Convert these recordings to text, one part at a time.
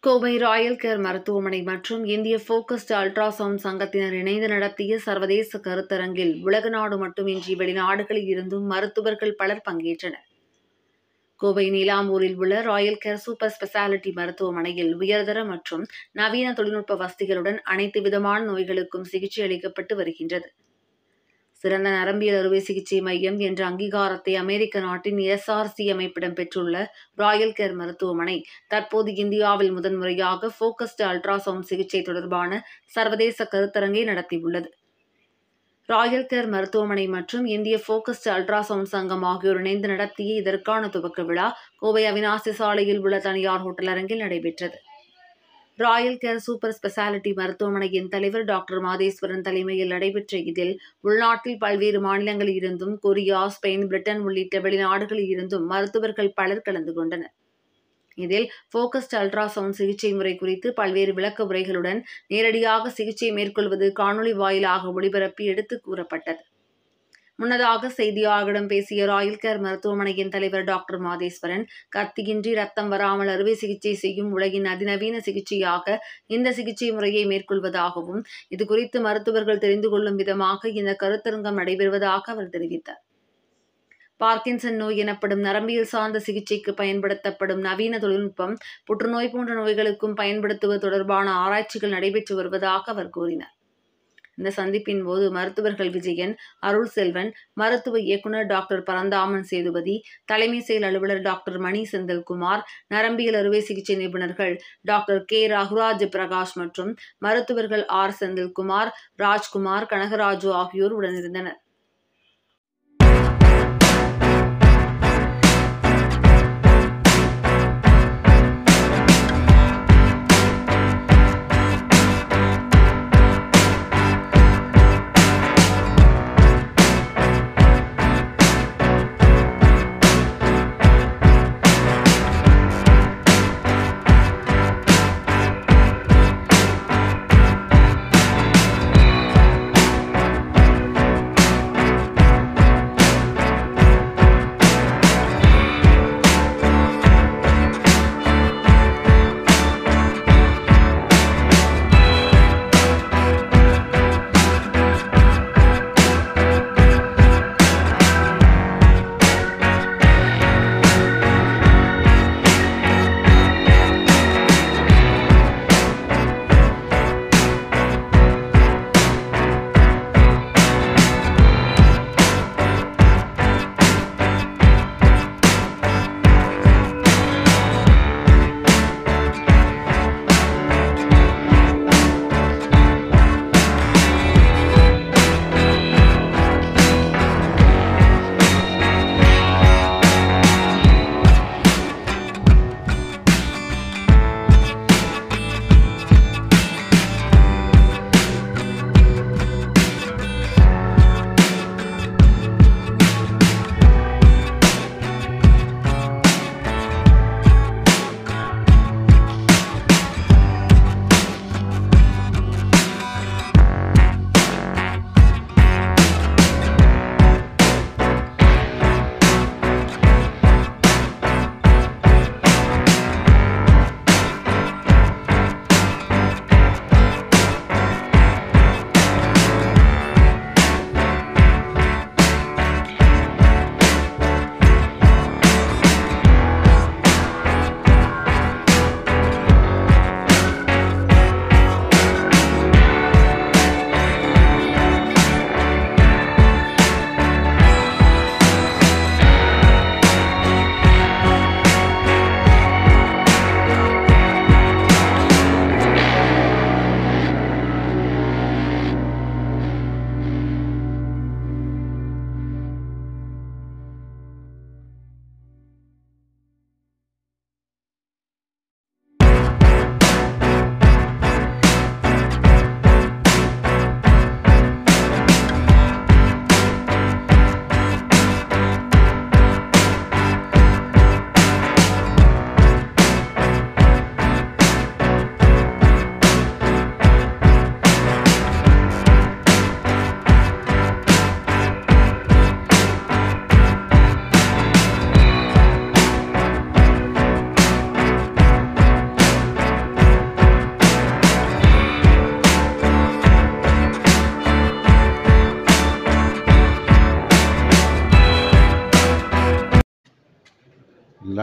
Kovai Royal care மருத்துவமனை மற்றும் இந்திய போக்கஸ்டு அல்ட்ராசவுண்ட் சங்கத்தினர் இணைந்து நடத்திய சர்வதேச கருத்தரங்கில் உலக நாடு மட்டுமின்றி வெளிநாடுகளில் இருந்தும் மருத்துவர்கள் பலர் பங்கேற்றனர். கோவை நீலாம்பூரில் உள்ள ராயல் கேர் சூப்பர் ஸ்பெஷாலிட்டி மருத்துவமனையில் உயர்தர மற்றும் நவீன தொழில்நுட்ப வசதிகளுடன் அனைத்து விதமான நோய்களுக்கும் சிகிச்சை அளிக்கப்பட்டு வருகின்றது. சிறந்த நரம்பியல் அறுவை சிகிச்சை மையம் என்ற அங்கீகாரத்தை அமெரிக்க நாட்டின் SRC அமைப்பிடம் பெற்றுள்ள ராயல் கேர் மருத்துவமனை தற்போது இந்தியாவில் முதன்முறையாக போக்கஸ்டு அல்ட்ராசவுண்ட் சிகிச்சை தொடர்பான சர்வதேச கருத்தரங்கை நடத்தியுள்ளது. ராயல் கேர் மருத்துவமனை மற்றும் இந்திய போக்கஸ்டு அல்ட்ராசவுண்ட் சங்கம் ஆகியோர் இணைந்து நடத்திய இதற்கான துவக்க விழா கோவை அவிநாசி சாலையில் உள்ள தனியார் ஹோட்டல் அரங்கில் நடைபெற்றது. ராயல் கேர் சூப்பர் ஸ்பெஷாலிட்டி மருத்துவமனையின் தலைவர் டாக்டர் மாதேஸ்வரன் தலைமையில் நடைபெற்ற இதில் உள்நாட்டில் பல்வேறு மாநிலங்களில் இருந்தும் கொரியா, ஸ்பெயின், பிரிட்டன் உள்ளிட்ட வெளிநாடுகளில் இருந்தும் மருத்துவர்கள் பலர் கலந்து கொண்டனர். இதில் போக்கஸ்டு அல்ட்ராசவுண்ட் சிகிச்சை முறை குறித்து பல்வேறு விளக்க உரைகளுடன் நேரடியாக சிகிச்சை மேற்கொள்வது காணொலி வாயிலாக ஒளிபரப்பி எடுத்துக் கூறப்பட்டது. முன்னதாக செய்தியாளர்களிடம் பேசிய ராயல் கேர் மருத்துவமனையின் தலைவர் டாக்டர் மாதேஸ்வரன், கத்தியின்றி ரத்தம் வராமல் அறுவை சிகிச்சை செய்யும் உலகின் அதிநவீன சிகிச்சையாக இந்த சிகிச்சை முறையை மேற்கொள்வதாகவும் இதுகுறித்து மருத்துவர்கள் தெரிந்து கொள்ளும் விதமாக இந்த கருத்தரங்கம் நடைபெறுவதாக அவர் தெரிவித்தார். பார்க்கின்சன் நோய் எனப்படும் நரம்பியல் சார்ந்த சிகிச்சைக்கு பயன்படுத்தப்படும் நவீன தொழில்நுட்பம் புற்றுநோய் போன்ற நோய்களுக்கும் பயன்படுத்துவது தொடர்பான ஆராய்ச்சிகள் நடைபெற்று வருவதாக அவர் கூறினார். இந்த சந்திப்பின் போது மருத்துவர்கள் விஜயன், அருள் செல்வன், மருத்துவ இயக்குநர் டாக்டர் பரந்தாமன் சேதுபதி, தலைமை செயல் அலுவலர் டாக்டர் மணி செந்தில்குமார், நரம்பியல் அறுவை சிகிச்சை நிபுணர்கள் டாக்டர் K. ரகுராஜ் பிரகாஷ் மற்றும் மருத்துவர்கள் R. செந்தில்குமார், ராஜ்குமார், கனகராஜு ஆகியோர் உடனிருந்தனர்.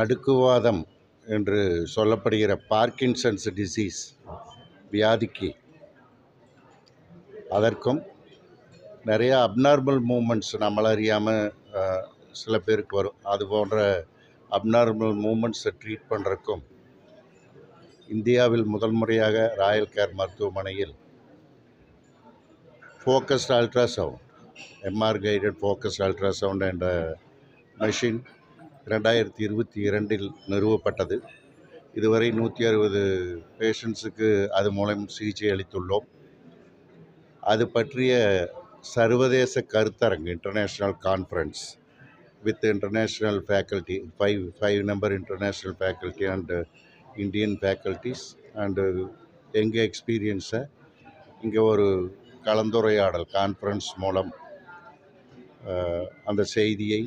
நடுக்குவாதம் என்று சொல்லப்படுகிற பார்க்கின்சன்ஸ் டிசீஸ் வியாதிக்கு அதற்கும் நிறைய அப்நார்மல் மூமெண்ட்ஸ் நம்மள அறியாமல் சில பேருக்கு வரும். அது போன்ற அப்நார்மல் மூமெண்ட்ஸை ட்ரீட் பண்ணுறக்கும் இந்தியாவில் முதல் முறையாக ராயல் கேர் மருத்துவமனையில் focused ultrasound MR guided focused ultrasound என்ற மெஷின் 2022 நிறுவப்பட்டது. இதுவரை 160 பேஷண்ட்ஸுக்கு அது மூலம் சிகிச்சை அளித்துள்ளோம். அது பற்றிய சர்வதேச கருத்தரங்கு international conference with international faculty 5 number international faculty and Indian faculties and எங்கள் எக்ஸ்பீரியன்ஸை இங்கே ஒரு கலந்துரையாடல் கான்ஃபரன்ஸ் மூலம் அந்த செய்தியை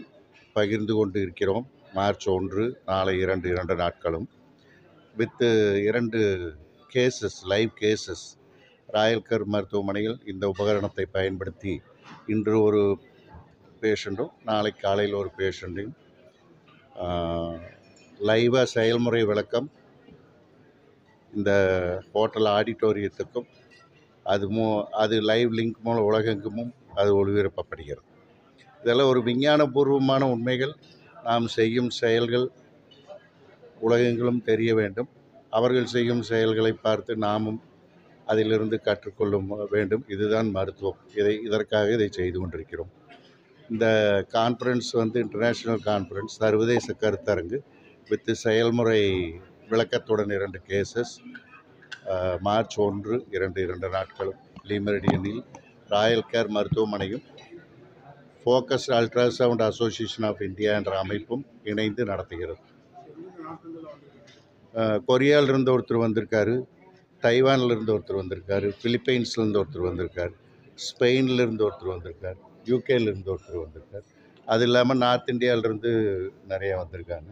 பகிர்ந்து கொண்டு இருக்கிறோம். மார்ச் 1 நாளை 2 நாட்களும் with 2 cases live cases Royal care மருத்துவமனையில் இந்த உபகரணத்தை பயன்படுத்தி இன்று ஒரு பேஷண்ட்டும் நாளை காலையில் ஒரு பேஷண்ட்டையும் லைவாக செயல்முறை விளக்கம் இந்த ஹோட்டல் ஆடிட்டோரியத்துக்கும் அது லைவ் லிங்க் மூலம் உலகெங்குமும் அது ஒளிபரப்பப்படுகிறது. இதெல்லாம் ஒரு விஞ்ஞானபூர்வமான உண்மைகள். நாம் செய்யும் செயல்கள் உலகெங்கிலும் தெரிய வேண்டும். அவர்கள் செய்யும் செயல்களை பார்த்து நாமும் அதிலிருந்து கற்றுக்கொள்ளும் வேண்டும். இதுதான் மருத்துவம். இதற்காக இதை செய்து கொண்டிருக்கிறோம். இந்த கான்ஃபரன்ஸ் இன்டர்நேஷ்னல் கான்ஃபரன்ஸ் சர்வதேச கருத்தரங்கு வித் செயல்முறை விளக்கத்துடன் 2 கேசஸ் மார்ச் 1 2 நாட்களும் லீ மெரிடியனில் ராயல் கேர் மருத்துவமனையும் focused ultrasound association of India என்ற அமைப்பும் இணைந்து நடத்துகிறது. கொரியாவிலிருந்து ஒருத்தர் வந்திருக்காரு, தைவானிலிருந்து ஒருத்தர் வந்திருக்காரு, பிலிப்பைன்ஸ்லேருந்து ஒருத்தர் வந்திருக்கார், ஸ்பெயின்லேருந்து ஒருத்தர் வந்திருக்கார், யூகேலேருந்து ஒருத்தர் வந்திருக்கார். அது இல்லாமல் நார்த் இந்தியாவிலேருந்து நிறைய வந்திருக்காங்க.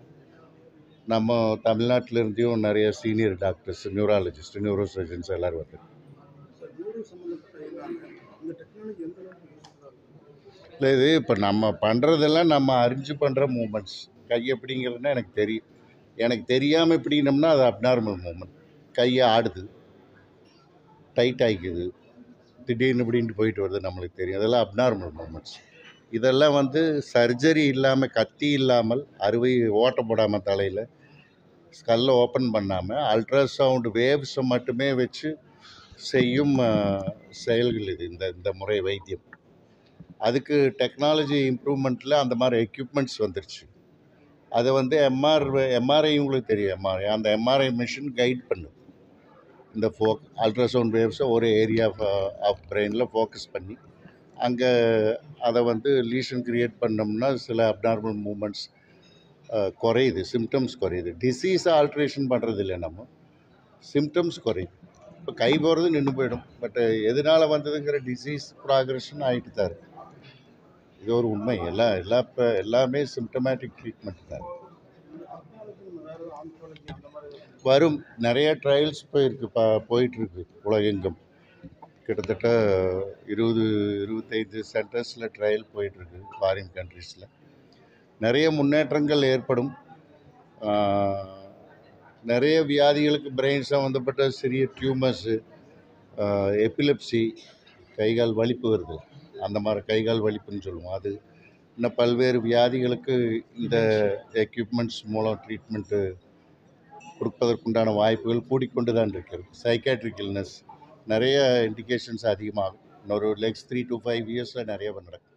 நம்ம தமிழ்நாட்டிலேருந்தையும் நிறைய senior doctors, neurologist, neuro surgeons எல்லோரும் வந்திருக்காங்க. இல்லை, இது இப்போ நம்ம பண்ணுறதெல்லாம் நம்ம அறிஞ்சு பண்ணுற மூமெண்ட்ஸ். கை எப்படிங்கிறதுனா எனக்கு தெரியாமல் எப்படினோம்னா அது அப்நார்மல் மூமெண்ட். கையை ஆடுது, டைட் ஆகிக்குது, திடீர்னு இப்படின்ட்டு போயிட்டு வருது, நம்மளுக்கு தெரியும். அதெல்லாம் அப்நார்மல் மூமெண்ட்ஸ். இதெல்லாம் சர்ஜரி இல்லாமல், கத்தி இல்லாமல், அறுவை ஓட்ட போடாமல், தலையில் ஸ்கல்லை ஓப்பன் பண்ணாமல் அல்ட்ராசவுண்ட் வேவ்ஸை மட்டுமே வச்சு செய்யும் செயல்கள் இது. இந்த முறை வைத்தியம். அதுக்கு டெக்னாலஜி இம்ப்ரூவ்மெண்ட்டில் அந்த மாதிரி எக்யூப்மெண்ட்ஸ் வந்துருச்சு. அதை எம்ஆர்ஐ உங்களுக்கு தெரியும். அந்த எம்ஆர்ஐ மிஷின் கைட் பண்ணுது. இந்த அல்ட்ராசவுண்ட் வேவ்ஸை ஒரு ஏரியா ஆஃப் பிரெயினில் ஃபோக்கஸ் பண்ணி அங்கே அதை லீஷன் க்ரியேட் பண்ணோம்னா சில அப்நார்மல் மூமெண்ட்ஸ் குறையுது, சிம்டம்ஸ் குறையுது. டிசீஸை ஆல்ட்ரேஷன் பண்ணுறது இல்லை, நம்ம சிம்டம்ஸ் குறையுது. இப்போ கை போகிறது நின்று போயிடும், பட் எதனால் வந்ததுங்கிற டிசீஸ் ப்ராக்ரெஷன் ஆகிட்டு தான் இருக்குது. இது ஒரு உண்மை. எல்லாமே சிம்டமேட்டிக் ட்ரீட்மெண்ட் தான். வரும் நிறைய ட்ரையல்ஸ் போயிட்டுருக்கு உலகெங்கும். கிட்டத்தட்ட 20-25 சென்டர்ஸில் ட்ரையல் போயிட்டுருக்கு ஃபாரின் கண்ட்ரீஸில். நிறைய முன்னேற்றங்கள் ஏற்படும். நிறைய வியாதிகளுக்கு பிரெயின் சம்மந்தப்பட்ட சிறிய டியூமர்ஸு, எபிலெப்சி, கைகால் வலிப்பு வருது, அந்த மாதிரி கைகால் வலிப்புன்னு சொல்லுவோம். அது இன்னும் பல்வேறு வியாதிகளுக்கு இந்த எக்யூப்மெண்ட்ஸ் மூலம் ட்ரீட்மெண்ட்டு கொடுப்பதற்குண்டான வாய்ப்புகள் கூடிக்கொண்டு தான் இருக்கிறது. சைக்காட்ரிக் இல்னஸ் நிறைய இண்டிகேஷன்ஸ் அதிகமாகும். இன்னொரு 3 to 5 இயர்ஸில் நிறைய நடக்கும்.